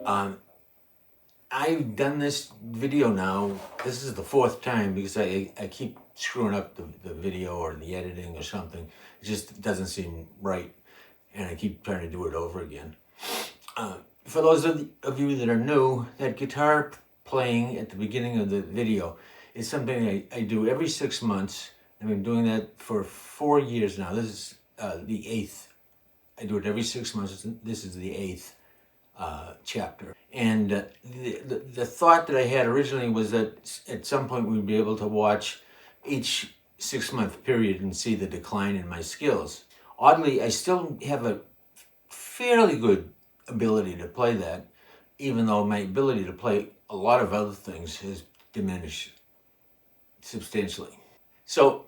Um, I've done this video now. This is the fourth time because I keep screwing up the video or the editing or something. It just doesn't seem right. And I keep trying to do it over again. For those of you that are new, that guitar playing at the beginning of the video is something I do every 6 months. I've been doing that for 4 years now. This is the 8th. I do it every 6 months. This is the 8th chapter. And the thought that I had originally was that at some point we'd be able to watch each 6-month period and see the decline in my skills. Oddly, I still have a fairly good ability to play that, even though my ability to play a lot of other things has diminished substantially. So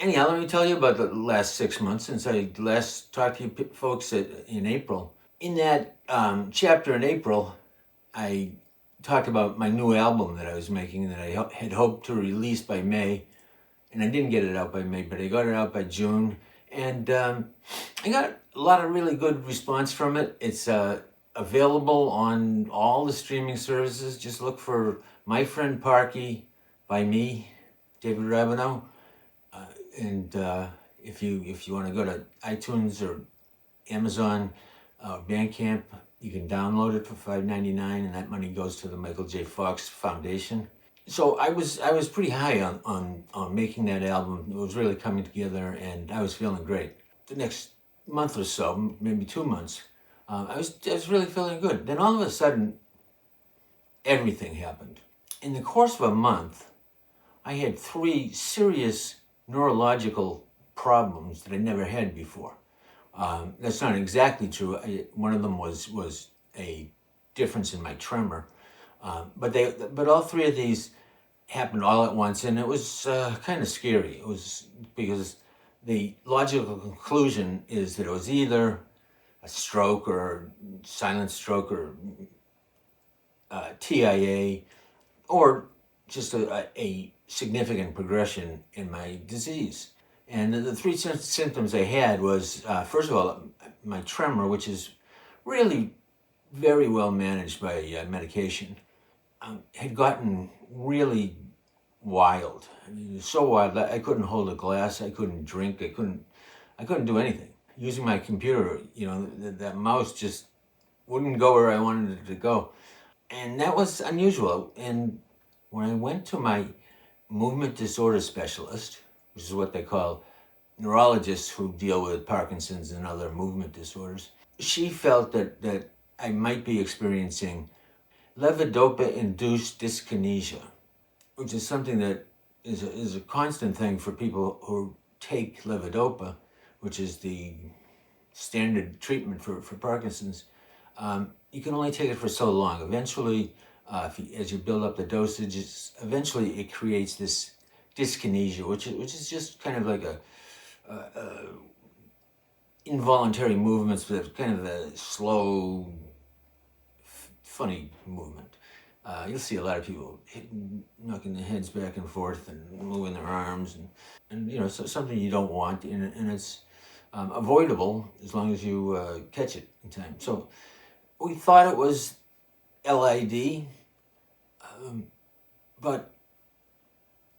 anyhow, let me tell you about the last 6 months since I last talked to you folks in April. In that chapter in April, I talked about my new album that I was making that I had hoped to release by May. And I didn't get it out by May, but I got it out by June. And I got a lot of really good response from it. It's available on all the streaming services. Just look for My Friend Parky by me, David Rabinow. And if you want to go to iTunes or Amazon Bandcamp, you can download it for $5.99, and that money goes to the Michael J. Fox Foundation. So I was pretty high on making that album. It was really coming together, and I was feeling great. The next month or so, maybe 2 months, I was really feeling good. Then all of a sudden, everything happened. In the course of a month, I had 3 serious neurological problems that I never had before. That's not exactly true. One of them was a difference in my tremor, but all 3 of these happened all at once, and it was kind of scary. It was because the logical conclusion is that it was either a stroke or silent stroke or TIA, or just a significant progression in my disease. And the 3 symptoms I had was, first of all, my tremor, which is really very well managed by medication, had gotten really wild. I mean, it was so wild that I couldn't hold a glass, I couldn't drink, I couldn't do anything. Using my computer, that mouse just wouldn't go where I wanted it to go. And that was unusual. And when I went to my movement disorder specialist, which is what they call neurologists who deal with Parkinson's and other movement disorders, she felt that I might be experiencing levodopa-induced dyskinesia, which is something that is a constant thing for people who take levodopa, which is the standard treatment for Parkinson's. You can only take it for so long. Eventually, as you build up the dosages, eventually it creates this dyskinesia, which is just kind of like a involuntary movements with kind of a slow, funny movement. You'll see a lot of people knocking their heads back and forth and moving their arms, and so something you don't want, and it's avoidable as long as you catch it in time. So we thought it was LID, but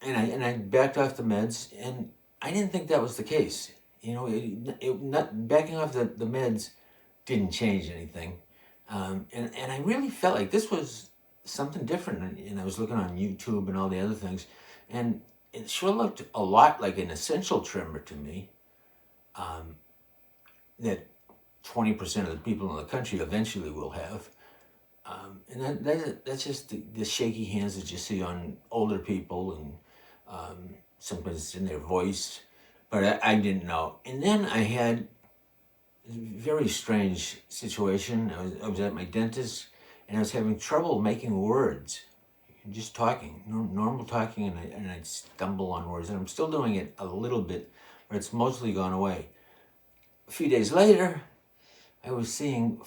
I backed off the meds, and I didn't think that was the case. Backing off the meds didn't change anything, and I really felt like this was something different. And I was looking on YouTube and all the other things, and it sure looked a lot like an essential tremor to me. That 20% of the people in the country eventually will have. And that's just the shaky hands that you see on older people, and sometimes it's in their voice, but I didn't know. And then I had a very strange situation. I was at my dentist, and I was having trouble making words, just talking, normal talking, and I'd stumble on words, and I'm still doing it a little bit, but it's mostly gone away. A few days later, I was seeing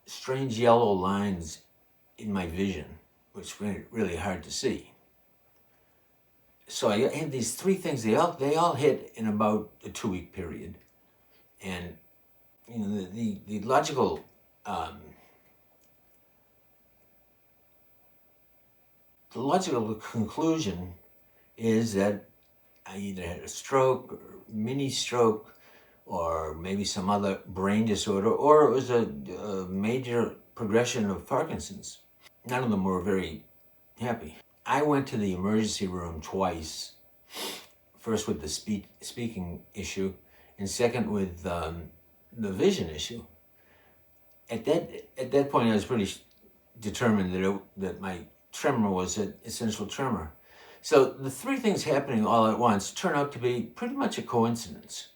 strange yellow lines in my vision, which made it really hard to see. So I had these 3 things. They all hit in about a 2-week period, and the logical the logical conclusion is that I either had a stroke or mini stroke or maybe some other brain disorder, or it was a major progression of Parkinson's. None of them were very happy. I went to the emergency room twice, first with the speaking issue, and second with the vision issue. At that point, I was pretty determined that my tremor was an essential tremor. So the three things happening all at once turn out to be pretty much a coincidence.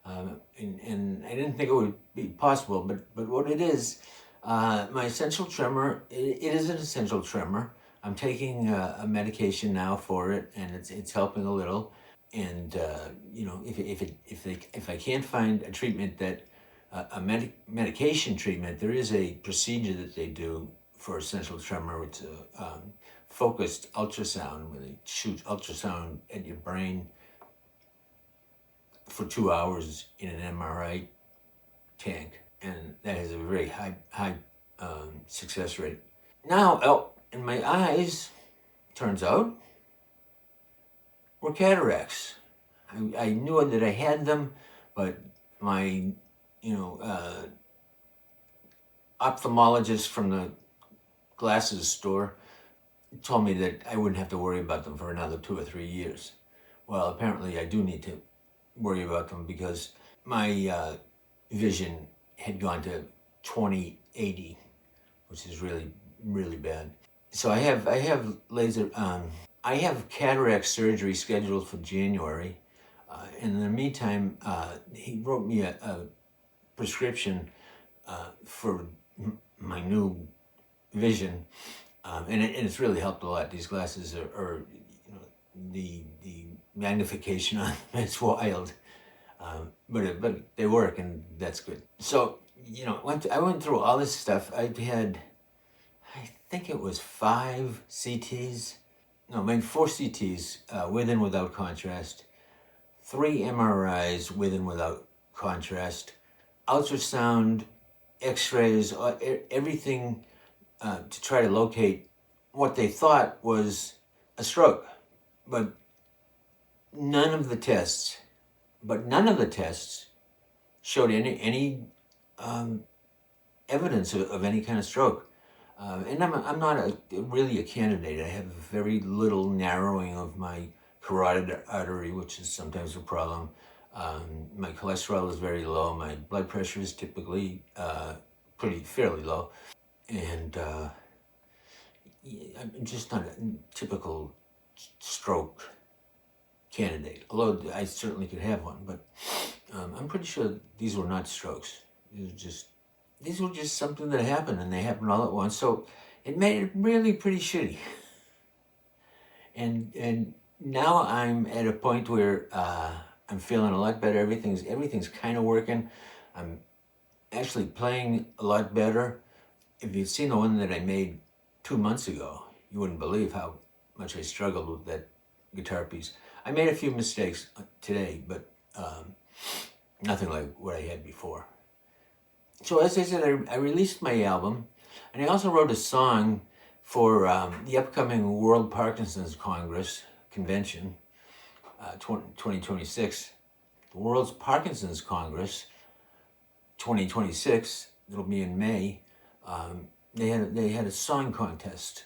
And I didn't think it would be possible, but what it is, my essential tremor, it is an essential tremor. I'm taking a medication now for it, and it's helping a little. And if I can't find a treatment medication treatment, there is a procedure that they do for essential tremor. It's a focused ultrasound, where they shoot ultrasound at your brain for 2 hours in an MRI tank, and that has a very high success rate. Now, in my eyes, turns out, were cataracts. I knew that I had them, but my ophthalmologist from the glasses store told me that I wouldn't have to worry about them for another 2 or 3 years. Well, apparently I do need to worry about them, because my vision had gone to 20/80, which is really, really bad. So I have laser. I have cataract surgery scheduled for January. In the meantime, he wrote me a prescription for my new vision, and it's really helped a lot. These glasses are the magnification on them, it's wild, but they work, and that's good. So I went through all this stuff. I've had, I think it was 5 CTs, no, maybe 4 CTs with and without contrast, 3 MRIs with and without contrast, ultrasound, X-rays, everything to try to locate what they thought was a stroke. But none of the tests showed any evidence of any kind of stroke. And I'm not really a candidate. I have very little narrowing of my carotid artery, which is sometimes a problem. My cholesterol is very low. My blood pressure is typically fairly low. And I'm just not a typical stroke candidate, although I certainly could have one. But I'm pretty sure these were not strokes. These were just something that happened, and they happened all at once. So it made it really pretty shitty. And now I'm at a point where I'm feeling a lot better. Everything's kind of working. I'm actually playing a lot better. If you'd seen the one that I made 2 months ago, you wouldn't believe how much I struggled with that guitar piece. I made a few mistakes today, but nothing like what I had before. So as I said, I released my album, and I also wrote a song for the upcoming World Parkinson's Congress Convention, 2026. The World's Parkinson's Congress, 2026, it'll be in May. They had a song contest,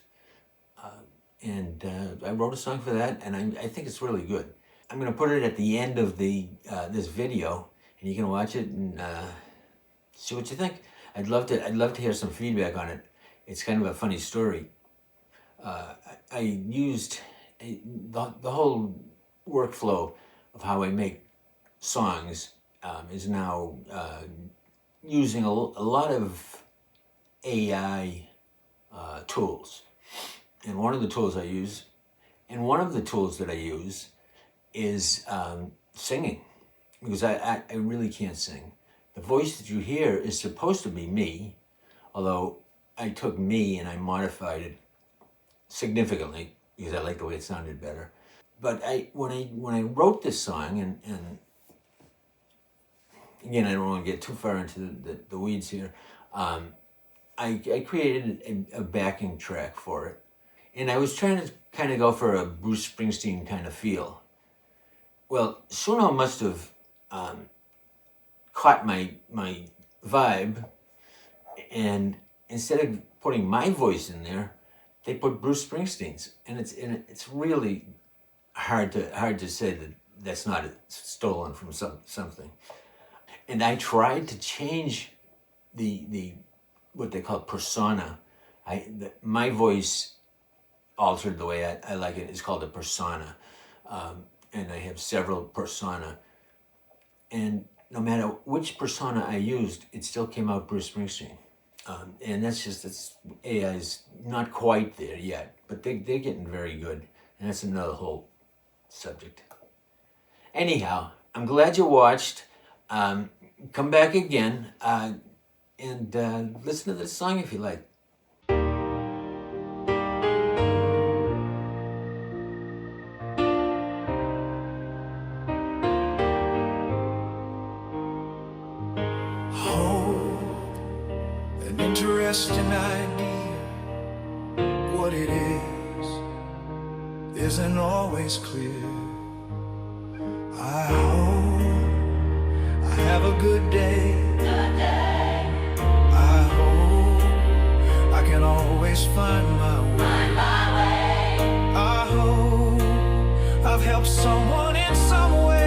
and I wrote a song for that, and I think it's really good. I'm going to put it at the end of this video, and you can watch it and see what you think. I'd love to hear some feedback on it. It's kind of a funny story. I used the whole workflow of how I make songs is now using a lot of AI tools. And one of the tools that I use is singing, because I really can't sing. The voice that you hear is supposed to be me, although I took me and I modified it significantly because I like the way it sounded better. But when I wrote this song, and again, I don't want to get too far into the weeds here, I created a backing track for it. And I was trying to kind of go for a Bruce Springsteen kind of feel. Well, Suno must have caught my vibe, and instead of putting my voice in there, they put Bruce Springsteen's, and it's really hard to say that that's not stolen from something. And I tried to change the what they call persona. My voice altered the way I like it. It's called a persona, and I have several persona. And no matter which persona I used, it still came out Bruce Springsteen. And that's AI's not quite there yet, but they're getting very good. And that's another whole subject. Anyhow, I'm glad you watched. Come back again and listen to this song if you like. An interesting idea. What it is isn't always clear. I hope I have a good day. I hope I can always find my way. I hope I've helped someone in some way.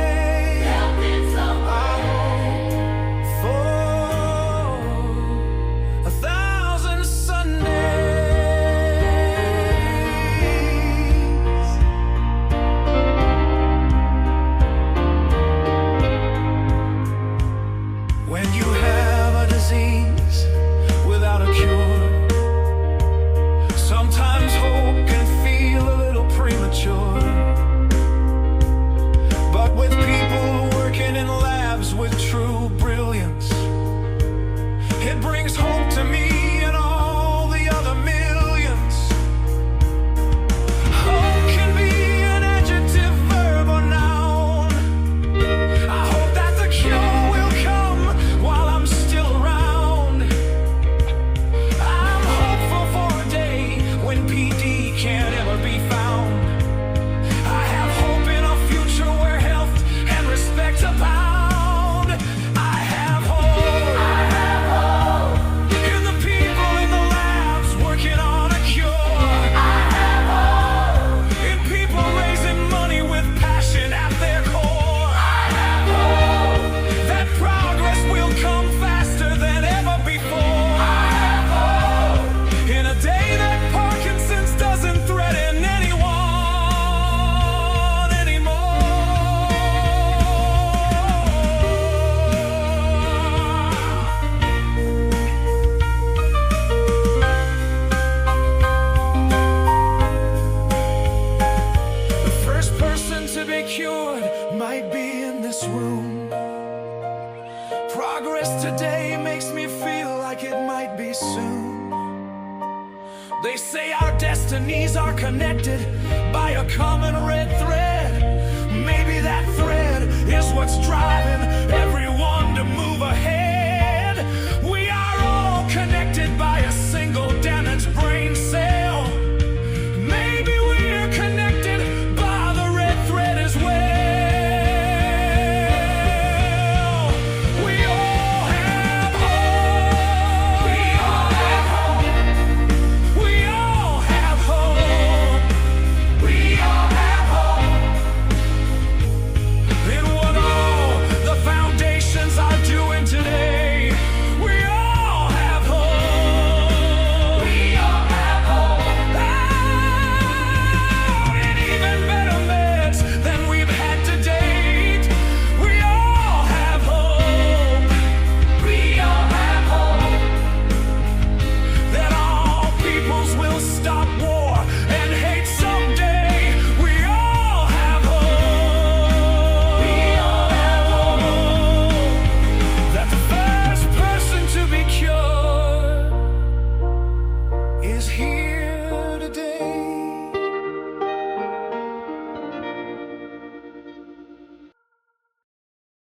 Progress today makes me feel like it might be soon. They say our destinies are connected by a common red thread. Maybe that thread is what's driving